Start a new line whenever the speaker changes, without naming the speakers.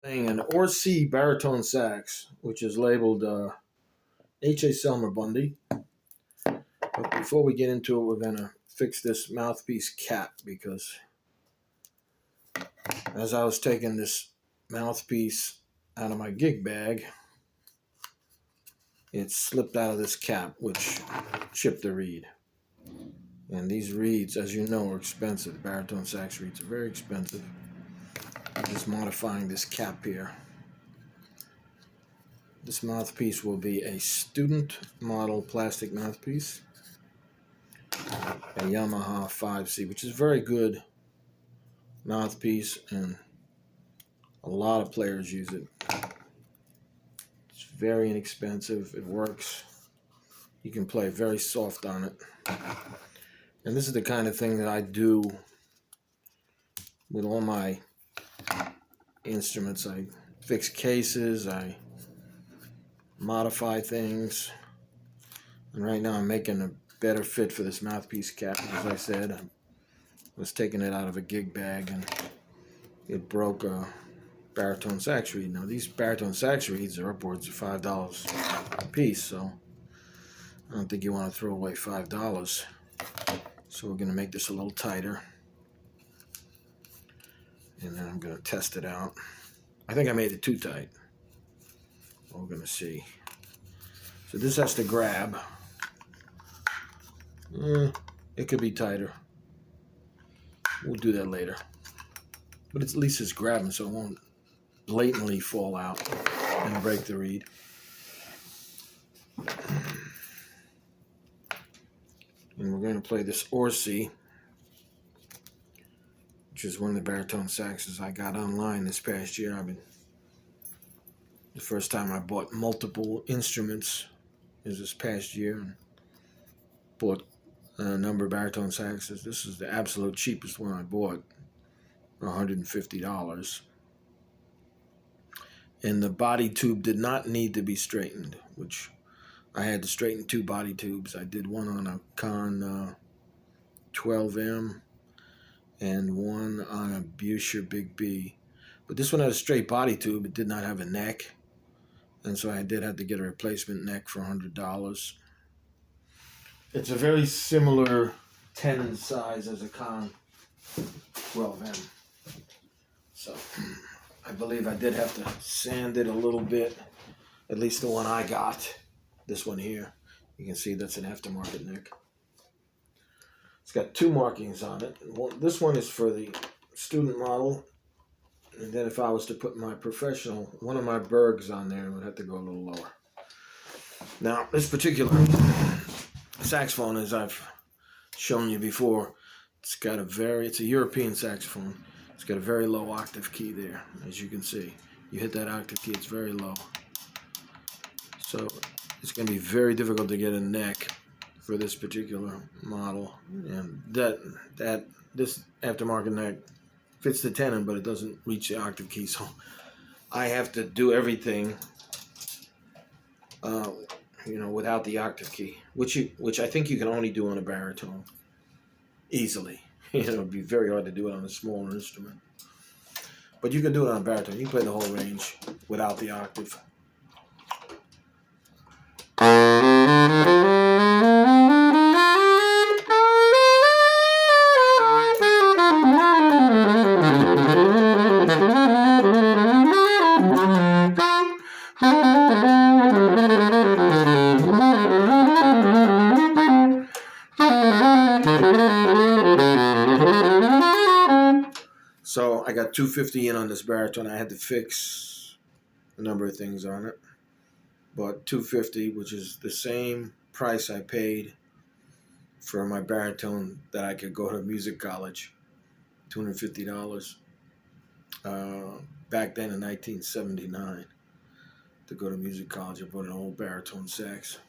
Playing an Orsi baritone sax, which is labeled H.A. Selmer Bundy. But before we get into it, we're going to fix this mouthpiece cap because as I was taking this mouthpiece out of my gig bag, it slipped out of this cap, which chipped the reed. And these reeds, as you know, are expensive. Baritone sax reeds are very expensive. I'm just modifying this cap here. This mouthpiece will be a student model plastic mouthpiece, a Yamaha 5C, which is a very good mouthpiece, and a lot of players use it. It's very inexpensive. It works. You can play very soft on it. And this is the kind of thing that I do with all my instruments. I fix cases, I modify things, and right now I'm making a better fit for this mouthpiece cap. As I said, I was taking it out of a gig bag and it broke a baritone sax reed. Now these baritone sax reeds are upwards of $5 a piece, so I don't think you want to throw away $5. So we're going to make this a little tighter, and then I'm going to test it out. I think I made it too tight. We're going to see. So this has to grab. It could be tighter. We'll do that later. But at least it's grabbing so it won't blatantly fall out and break the reed. And we're going to play this Orsi, which is one of the baritone saxes I got online this past year. The first time I bought multiple instruments is this past year, and bought a number of baritone saxes. This is the absolute cheapest one I bought, $150. And the body tube did not need to be straightened, which I had to straighten two body tubes. I did one on a Con 12M and one on a Buscher Big B. But this one had a straight body tube. It did not have a neck. And so I did have to get a replacement neck for $100. It's a very similar tenon size as a Con 12M. So I believe I did have to sand it a little bit, at least the one I got. This one here, you can see that's an aftermarket neck. It's got two markings on it. This one is for the student model, and then if I was to put my professional, one of my Bergs on there, it would have to go a little lower. Now, this particular saxophone, as I've shown you before, it's a European saxophone. It's got a very low octave key there, as you can see. You hit that octave key, it's very low. So it's going to be very difficult to get a neck for this particular model, and this aftermarket neck fits the tenon, but it doesn't reach the octave key. So I have to do everything, without the octave key, which I think you can only do on a baritone easily. It'd be very hard to do it on a smaller instrument, but you can do it on a baritone. You can play the whole range without the octave. So I got 250 in on this baritone. I had to fix a number of things on it, but 250, which is the same price I paid for my baritone that I could go to music college, $250 back then in 1979 to go to music college. I bought an old baritone sax.